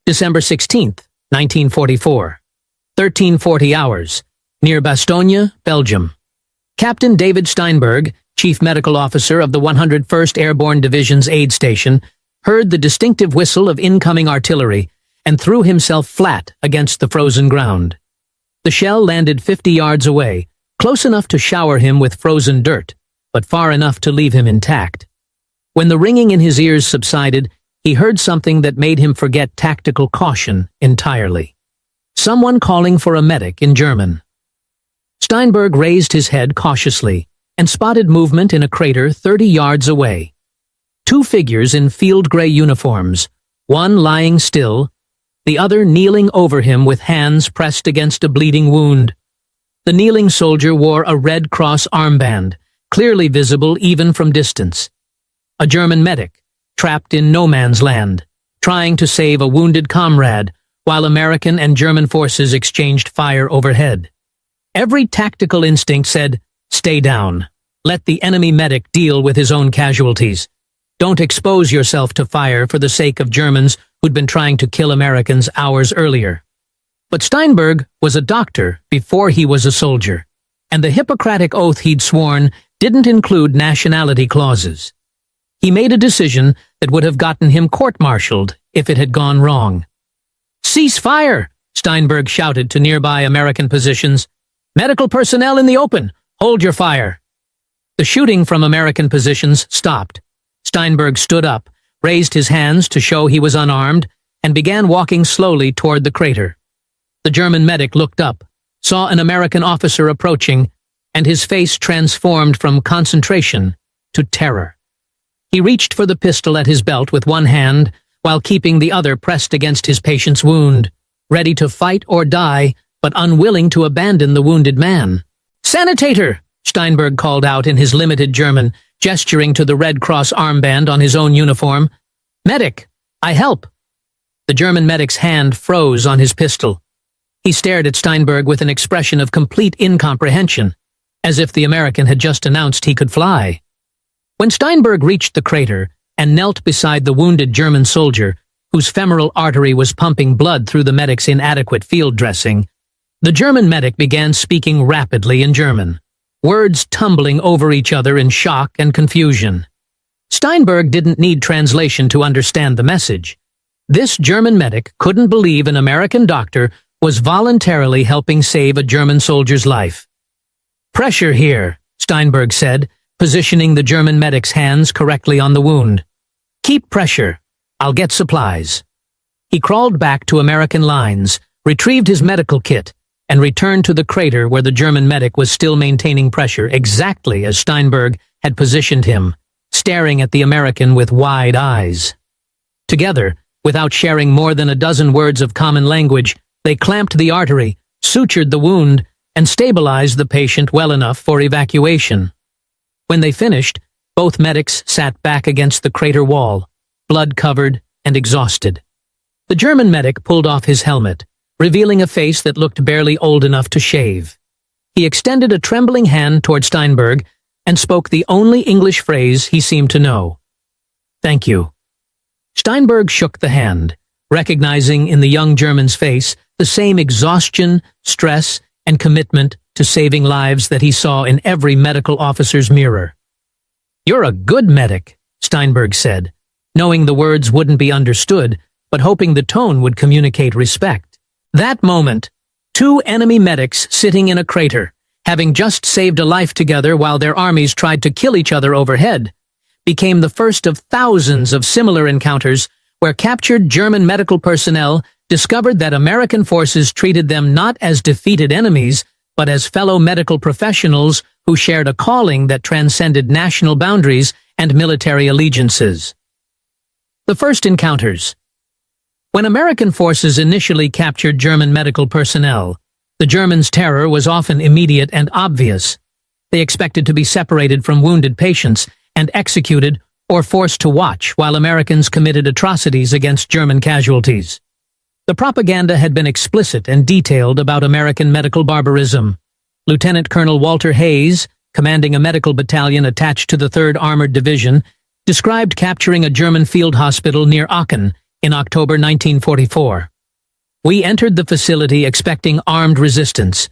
December 16th, 1944. 1340 hours. Near Bastogne, Belgium. Captain David Steinberg, Chief Medical Officer of the 101st Airborne Division's aid station, heard the distinctive whistle of incoming artillery and threw himself flat against the frozen ground. The shell landed 50 yards away, close enough to shower him with frozen dirt, but far enough to leave him intact. When the ringing in his ears subsided, he heard something that made him forget tactical caution entirely. Someone calling for a medic in German. Steinberg raised his head cautiously and spotted movement in a crater 30 yards away. Two figures in field gray uniforms, one lying still, the other kneeling over him with hands pressed against a bleeding wound. The kneeling soldier wore a Red Cross armband, clearly visible even from distance. A German medic, trapped in no man's land, trying to save a wounded comrade while American and German forces exchanged fire overhead. Every tactical instinct said, "Stay down. Let the enemy medic deal with his own casualties. Don't expose yourself to fire for the sake of Germans who'd been trying to kill Americans hours earlier." But Steinberg was a doctor before he was a soldier, and the Hippocratic oath he'd sworn didn't include nationality clauses. He made a decision that would have gotten him court-martialed if it had gone wrong. "Cease fire!" Steinberg shouted to nearby American positions. "Medical personnel in the open! Hold your fire!" The shooting from American positions stopped. Steinberg stood up, raised his hands to show he was unarmed, and began walking slowly toward the crater. The German medic looked up, saw an American officer approaching, and his face transformed from concentration to terror. He reached for the pistol at his belt with one hand, while keeping the other pressed against his patient's wound, ready to fight or die, but unwilling to abandon the wounded man. "Sanitator!" Steinberg called out in his limited German, gesturing to the Red Cross armband on his own uniform. "Medic! I help!" The German medic's hand froze on his pistol. He stared at Steinberg with an expression of complete incomprehension, as if the American had just announced he could fly. When Steinberg reached the crater and knelt beside the wounded German soldier, whose femoral artery was pumping blood through the medic's inadequate field dressing, the German medic began speaking rapidly in German, words tumbling over each other in shock and confusion. Steinberg didn't need translation to understand the message. This German medic couldn't believe an American doctor was voluntarily helping save a German soldier's life. "Pressure here," Steinberg said, positioning the German medic's hands correctly on the wound. "Keep pressure. I'll get supplies." He crawled back to American lines, retrieved his medical kit, and returned to the crater where the German medic was still maintaining pressure exactly as Steinberg had positioned him, staring at the American with wide eyes. Together, without sharing more than a dozen words of common language, they clamped the artery, sutured the wound, and stabilized the patient well enough for evacuation. When they finished, both medics sat back against the crater wall, blood-covered and exhausted. The German medic pulled off his helmet, revealing a face that looked barely old enough to shave. He extended a trembling hand toward Steinberg and spoke the only English phrase he seemed to know. "Thank you." Steinberg shook the hand, recognizing in the young German's face the same exhaustion, stress, and commitment to saving lives that he saw in every medical officer's mirror. "You're a good medic," Steinberg said, knowing the words wouldn't be understood, but hoping the tone would communicate respect. That moment, two enemy medics sitting in a crater, having just saved a life together while their armies tried to kill each other overhead, became the first of thousands of similar encounters where captured German medical personnel discovered that American forces treated them not as defeated enemies, but as fellow medical professionals who shared a calling that transcended national boundaries and military allegiances. The first encounters. When American forces initially captured German medical personnel, the Germans' terror was often immediate and obvious. They expected to be separated from wounded patients and executed or forced to watch while Americans committed atrocities against German casualties. The propaganda had been explicit and detailed about American medical barbarism. Lieutenant Colonel Walter Hayes, commanding a medical battalion attached to the 3rd Armored Division, described capturing a German field hospital near Aachen in October 1944. We entered the facility expecting armed resistance.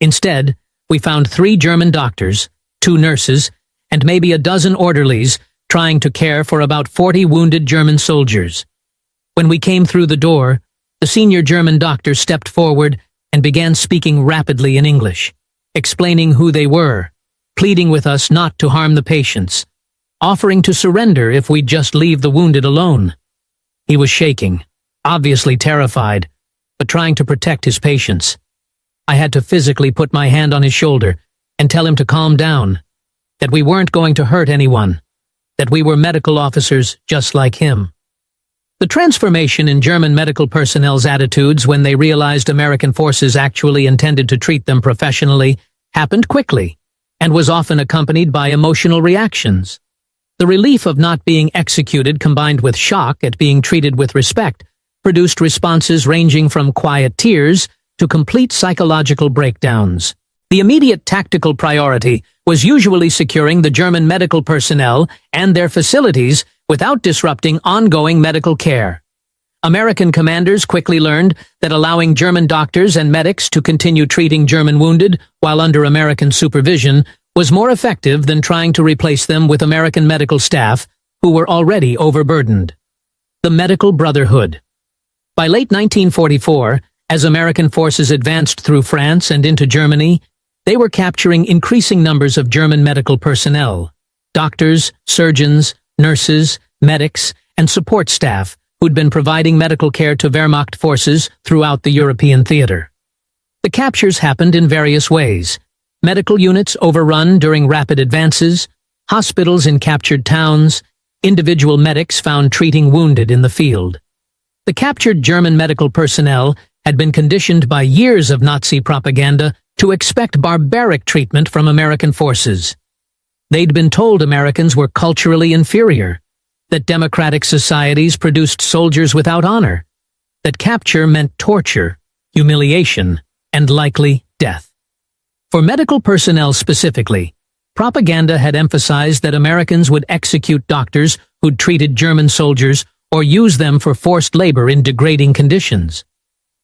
Instead, we found 3 German doctors, 2 nurses, and maybe a dozen orderlies trying to care for about 40 wounded German soldiers. When we came through the door, the senior German doctor stepped forward and began speaking rapidly in English, explaining who they were, pleading with us not to harm the patients, offering to surrender if we'd just leave the wounded alone. He was shaking, obviously terrified, but trying to protect his patients. I had to physically put my hand on his shoulder and tell him to calm down, that we weren't going to hurt anyone, that we were medical officers just like him. The transformation in German medical personnel's attitudes when they realized American forces actually intended to treat them professionally happened quickly, and was often accompanied by emotional reactions. The relief of not being executed combined with shock at being treated with respect produced responses ranging from quiet tears to complete psychological breakdowns. The immediate tactical priority was usually securing the German medical personnel and their facilities without disrupting ongoing medical care. American commanders quickly learned that allowing German doctors and medics to continue treating German wounded while under American supervision was more effective than trying to replace them with American medical staff who were already overburdened. The Medical Brotherhood. By late 1944, as American forces advanced through France and into Germany, they were capturing increasing numbers of German medical personnel, doctors, surgeons, nurses, medics, and support staff who'd been providing medical care to Wehrmacht forces throughout the European theater. The captures happened in various ways. Medical units overrun during rapid advances, hospitals in captured towns, individual medics found treating wounded in the field. The captured German medical personnel had been conditioned by years of Nazi propaganda to expect barbaric treatment from American forces. They'd been told Americans were culturally inferior, that democratic societies produced soldiers without honor, that capture meant torture, humiliation, and likely death. For medical personnel specifically, propaganda had emphasized that Americans would execute doctors who'd treated German soldiers or use them for forced labor in degrading conditions.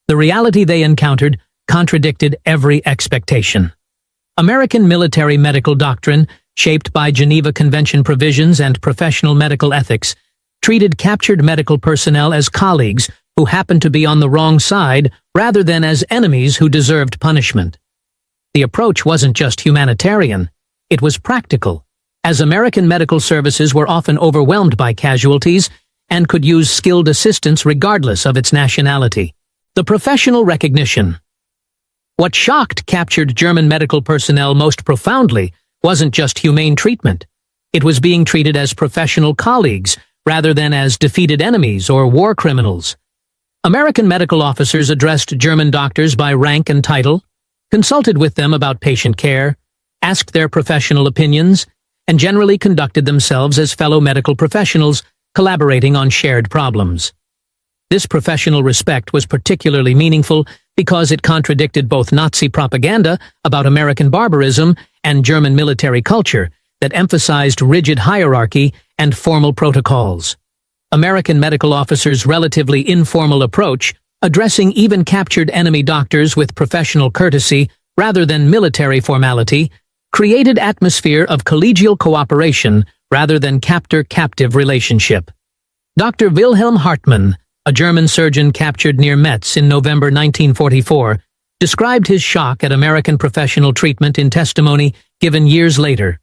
The reality they encountered contradicted every expectation. American military medical doctrine, shaped by Geneva Convention provisions and professional medical ethics, treated captured medical personnel as colleagues who happened to be on the wrong side rather than as enemies who deserved punishment. The approach wasn't just humanitarian, it was practical, as American medical services were often overwhelmed by casualties and could use skilled assistance regardless of its nationality. The professional recognition. What shocked captured German medical personnel most profoundly wasn't just humane treatment. It was being treated as professional colleagues rather than as defeated enemies or war criminals. American medical officers addressed German doctors by rank and title, consulted with them about patient care, asked their professional opinions, and generally conducted themselves as fellow medical professionals collaborating on shared problems. This professional respect was particularly meaningful because it contradicted both Nazi propaganda about American barbarism and German military culture that emphasized rigid hierarchy and formal protocols. American medical officers' relatively informal approach, addressing even captured enemy doctors with professional courtesy rather than military formality, created atmosphere of collegial cooperation rather than captor-captive relationship. Dr. Wilhelm Hartmann, a German surgeon captured near Metz in November 1944, described his shock at American professional treatment in testimony given years later.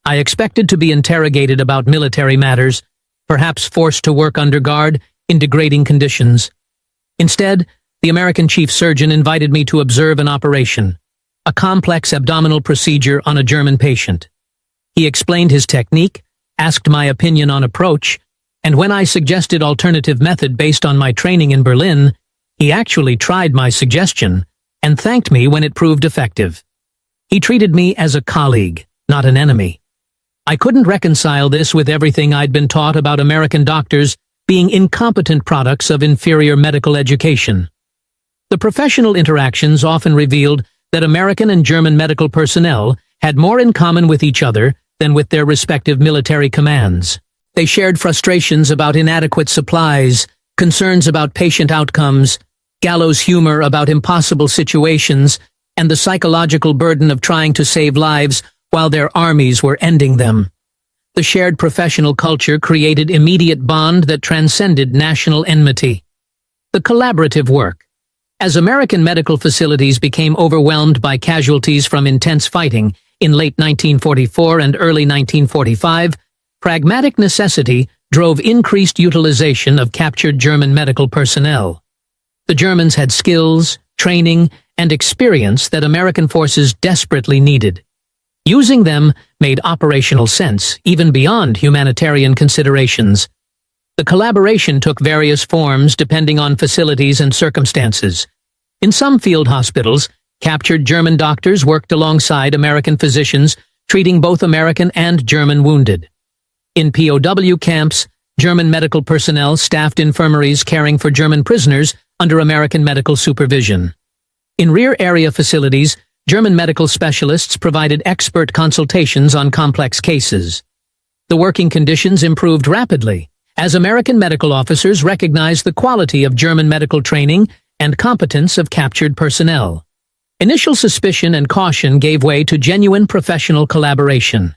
"I expected to be interrogated about military matters, perhaps forced to work under guard in degrading conditions. Instead, the American chief surgeon invited me to observe an operation, a complex abdominal procedure on a German patient. He explained his technique, asked my opinion on approach, and when I suggested alternative method based on my training in Berlin, he actually tried my suggestion and thanked me when it proved effective. He treated me as a colleague, not an enemy. I couldn't reconcile this with everything I'd been taught about American doctors being incompetent products of inferior medical education. The professional interactions often revealed that American and German medical personnel had more in common with each other than with their respective military commands. They shared frustrations about inadequate supplies, concerns about patient outcomes, gallows humor about impossible situations, and the psychological burden of trying to save lives while their armies were ending them. The shared professional culture created immediate bond that transcended national enmity. The collaborative work. As American medical facilities became overwhelmed by casualties from intense fighting in late 1944 and early 1945, pragmatic necessity drove increased utilization of captured German medical personnel. The Germans had skills, training, and experience that American forces desperately needed. Using them made operational sense, even beyond humanitarian considerations. The collaboration took various forms depending on facilities and circumstances. In some field hospitals, captured German doctors worked alongside American physicians, treating both American and German wounded. In POW camps, German medical personnel staffed infirmaries caring for German prisoners under American medical supervision. In rear area facilities, German medical specialists provided expert consultations on complex cases. The working conditions improved rapidly, as American medical officers recognized the quality of German medical training and competence of captured personnel. Initial suspicion and caution gave way to genuine professional collaboration.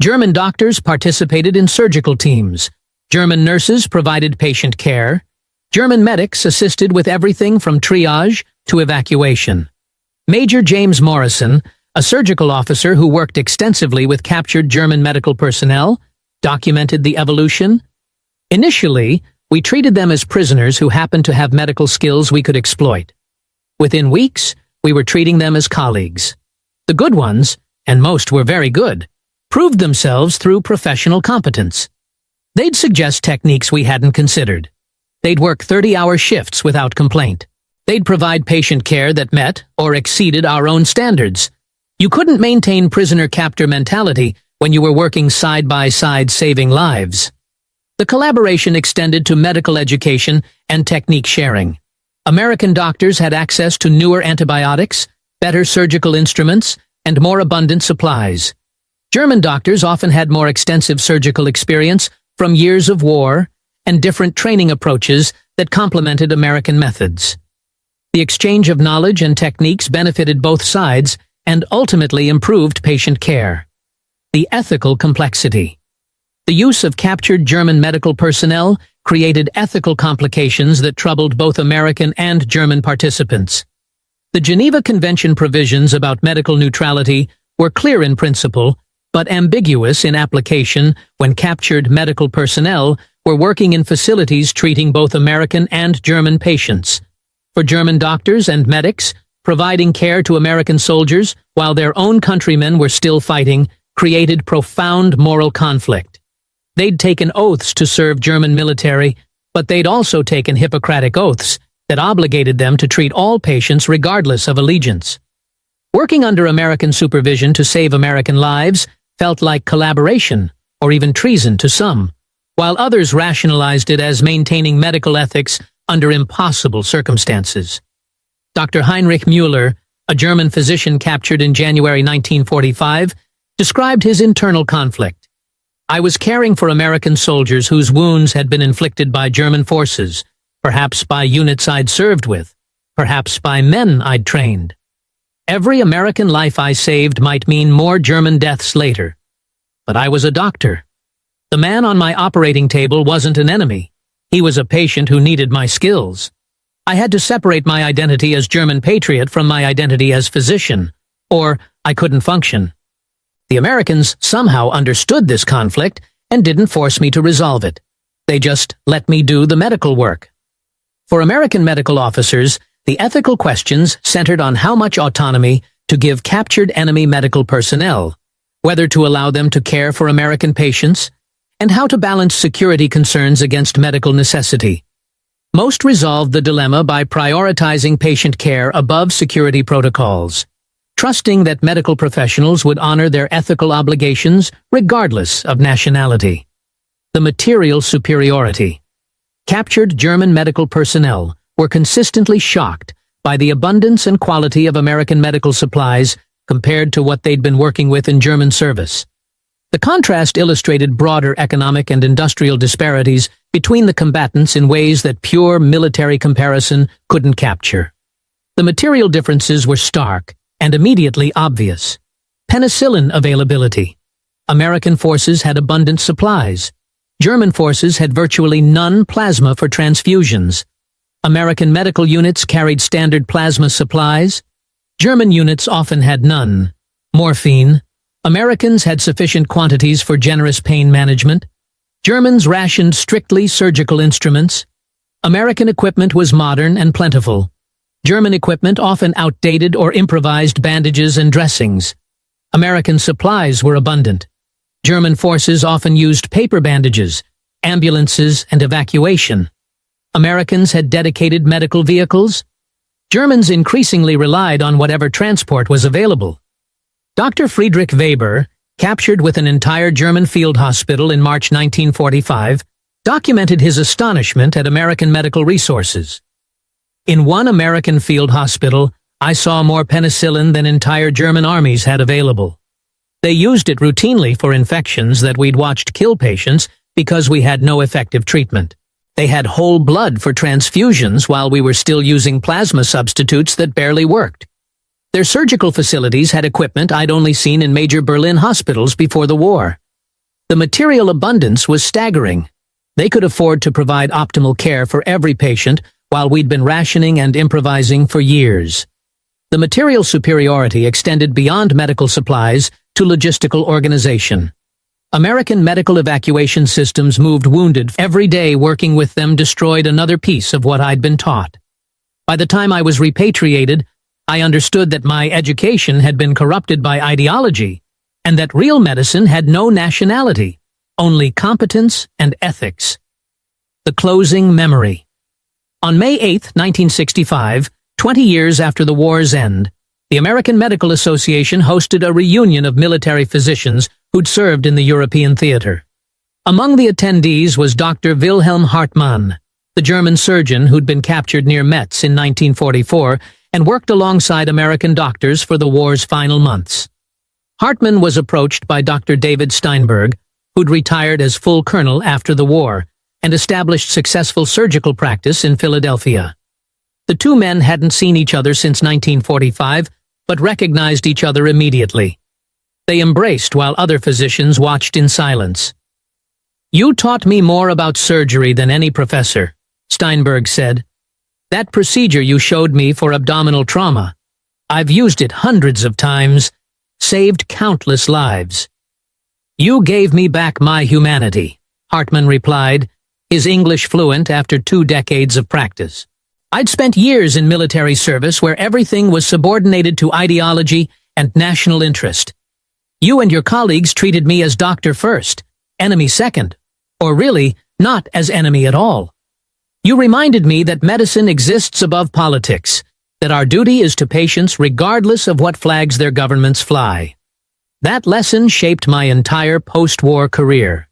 German doctors participated in surgical teams. German nurses provided patient care. German medics assisted with everything from triage to evacuation. Major James Morrison, a surgical officer who worked extensively with captured German medical personnel, documented the evolution. Initially, we treated them as prisoners who happened to have medical skills we could exploit. Within weeks, we were treating them as colleagues. The good ones, and most were very good, proved themselves through professional competence. They'd suggest techniques we hadn't considered. They'd work 30-hour shifts without complaint. They'd provide patient care that met or exceeded our own standards. You couldn't maintain prisoner-captor mentality when you were working side by side saving lives. The collaboration extended to medical education and technique sharing. American doctors had access to newer antibiotics, better surgical instruments, and more abundant supplies. German doctors often had more extensive surgical experience from years of war and different training approaches that complemented American methods. The exchange of knowledge and techniques benefited both sides and ultimately improved patient care. The ethical complexity. The use of captured German medical personnel created ethical complications that troubled both American and German participants. The Geneva Convention provisions about medical neutrality were clear in principle, but ambiguous in application when captured medical personnel were working in facilities treating both American and German patients. For German doctors and medics, providing care to American soldiers while their own countrymen were still fighting created profound moral conflict. They'd taken oaths to serve German military, but they'd also taken Hippocratic oaths that obligated them to treat all patients regardless of allegiance. Working under American supervision to save American lives felt like collaboration or even treason to some, while others rationalized it as maintaining medical ethics under impossible circumstances. Dr. Heinrich Müller, a German physician captured in January 1945, described his internal conflict. I was caring for American soldiers whose wounds had been inflicted by German forces, perhaps by units I'd served with, perhaps by men I'd trained. Every American life I saved might mean more German deaths later. But I was a doctor. The man on my operating table wasn't an enemy. He was a patient who needed my skills. I had to separate my identity as German patriot from my identity as physician, or I couldn't function. The Americans somehow understood this conflict and didn't force me to resolve it. They just let me do the medical work. For American medical officers, the ethical questions centered on how much autonomy to give captured enemy medical personnel, whether to allow them to care for American patients, and how to balance security concerns against medical necessity. Most resolved the dilemma by prioritizing patient care above security protocols, trusting that medical professionals would honor their ethical obligations regardless of nationality. The material superiority. Captured German medical personnel were consistently shocked by the abundance and quality of American medical supplies compared to what they'd been working with in German service. The contrast illustrated broader economic and industrial disparities between the combatants in ways that pure military comparison couldn't capture. The material differences were stark and immediately obvious. Penicillin availability. American forces had abundant supplies. German forces had virtually none plasma for transfusions. American medical units carried standard plasma supplies. German units often had none. Morphine. Americans had sufficient quantities for generous pain management. Germans rationed strictly surgical instruments. American equipment was modern and plentiful. German equipment often outdated or improvised bandages and dressings. American supplies were abundant. German forces often used paper bandages, ambulances, and evacuation. Americans had dedicated medical vehicles. Germans increasingly relied on whatever transport was available. Dr. Friedrich Weber, captured with an entire German field hospital in March 1945, documented his astonishment at American medical resources. In one American field hospital, I saw more penicillin than entire German armies had available. They used it routinely for infections that we'd watched kill patients because we had no effective treatment. They had whole blood for transfusions while we were still using plasma substitutes that barely worked. Their surgical facilities had equipment I'd only seen in major Berlin hospitals before the war. The material abundance was staggering. They could afford to provide optimal care for every patient while we'd been rationing and improvising for years. The material superiority extended beyond medical supplies to logistical organization. American medical evacuation systems moved wounded every day. Working with them destroyed another piece of what I'd been taught. By the time I was repatriated, I understood that my education had been corrupted by ideology, and that real medicine had no nationality, only competence and ethics. The closing memory. On May 8, 1965, 20 years after the war's end, the American Medical Association hosted a reunion of military physicians who'd served in the European theater. Among the attendees was Dr. Wilhelm Hartmann, the German surgeon who'd been captured near Metz in 1944 and worked alongside American doctors for the war's final months. Hartmann was approached by Dr. David Steinberg, who'd retired as full colonel after the war and established successful surgical practice in Philadelphia. The two men hadn't seen each other since 1945, but recognized each other immediately. They embraced while other physicians watched in silence. "You taught me more about surgery than any professor," Steinberg said. "That procedure you showed me for abdominal trauma, I've used it hundreds of times, saved countless lives." "You gave me back my humanity," Hartmann replied, his English fluent after 2 decades of practice. "I'd spent years in military service where everything was subordinated to ideology and national interest. You and your colleagues treated me as doctor first, enemy second, or really, not as enemy at all. You reminded me that medicine exists above politics, that our duty is to patients regardless of what flags their governments fly. That lesson shaped my entire post-war career."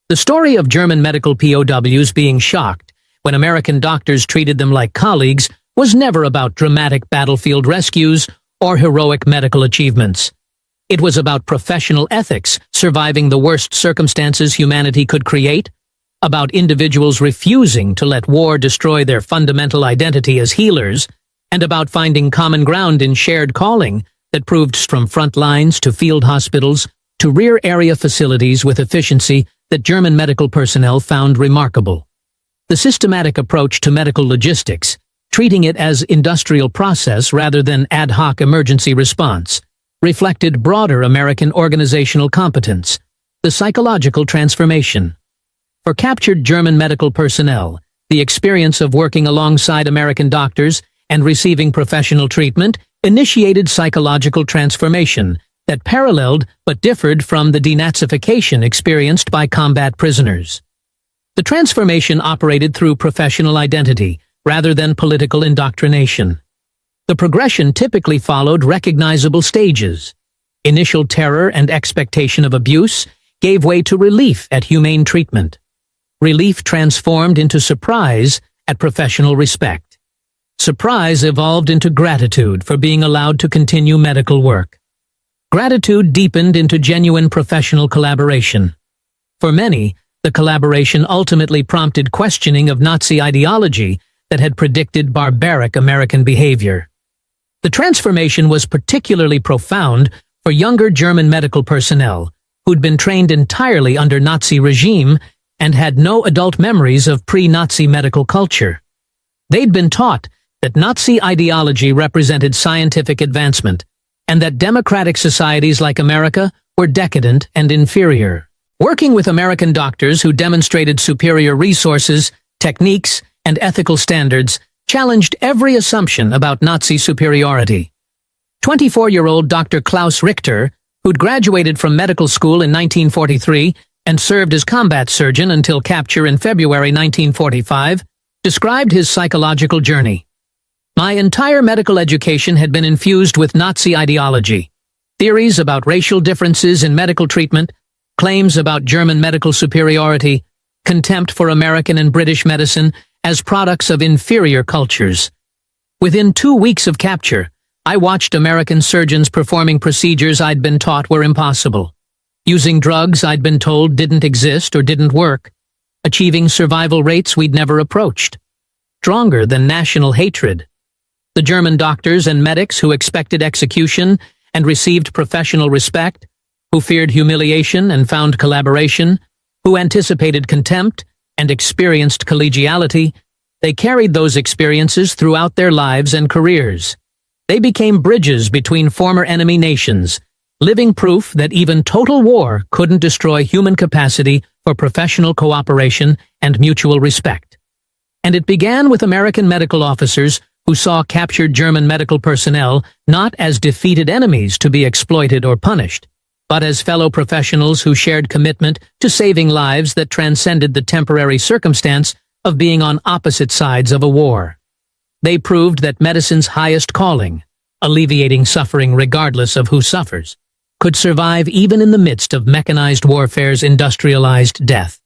The story of German medical POWs being shocked when American doctors treated them like colleagues was never about dramatic battlefield rescues or heroic medical achievements. It was about professional ethics, surviving the worst circumstances humanity could create, about individuals refusing to let war destroy their fundamental identity as healers, and about finding common ground in shared calling that proved from front lines to field hospitals to rear area facilities with efficiency that German medical personnel found remarkable. The systematic approach to medical logistics, treating it as industrial process rather than ad hoc emergency response, reflected broader American organizational competence, the psychological transformation. For captured German medical personnel, the experience of working alongside American doctors and receiving professional treatment initiated psychological transformation that paralleled but differed from the denazification experienced by combat prisoners. The transformation operated through professional identity rather than political indoctrination. The progression typically followed recognizable stages. Initial terror and expectation of abuse gave way to relief at humane treatment. Relief transformed into surprise at professional respect. Surprise evolved into gratitude for being allowed to continue medical work. Gratitude deepened into genuine professional collaboration. For many, The collaboration ultimately prompted questioning of Nazi ideology that had predicted barbaric American behavior. The transformation was particularly profound for younger German medical personnel, who'd been trained entirely under Nazi regime and had no adult memories of pre-Nazi medical culture. They'd been taught that Nazi ideology represented scientific advancement, and that democratic societies like America were decadent and inferior. Working with American doctors who demonstrated superior resources, techniques, and ethical standards challenged every assumption about Nazi superiority. 24-year-old Dr. Klaus Richter, who'd graduated from medical school in 1943 and served as combat surgeon until capture in February 1945, described his psychological journey. My entire medical education had been infused with Nazi ideology. Theories about racial differences in medical treatment, claims about German medical superiority, contempt for American and British medicine as products of inferior cultures. Within 2 weeks of capture, I watched American surgeons performing procedures I'd been taught were impossible, using drugs I'd been told didn't exist or didn't work, achieving survival rates we'd never approached. Stronger than national hatred. The German doctors and medics who expected execution and received professional respect, who feared humiliation and found collaboration, who anticipated contempt and experienced collegiality, they carried those experiences throughout their lives and careers. They became bridges between former enemy nations, living proof that even total war couldn't destroy human capacity for professional cooperation and mutual respect. And it began with American medical officers who saw captured German medical personnel not as defeated enemies to be exploited or punished, but as fellow professionals who shared commitment to saving lives that transcended the temporary circumstance of being on opposite sides of a war. They proved that medicine's highest calling, alleviating suffering regardless of who suffers, could survive even in the midst of mechanized warfare's industrialized death.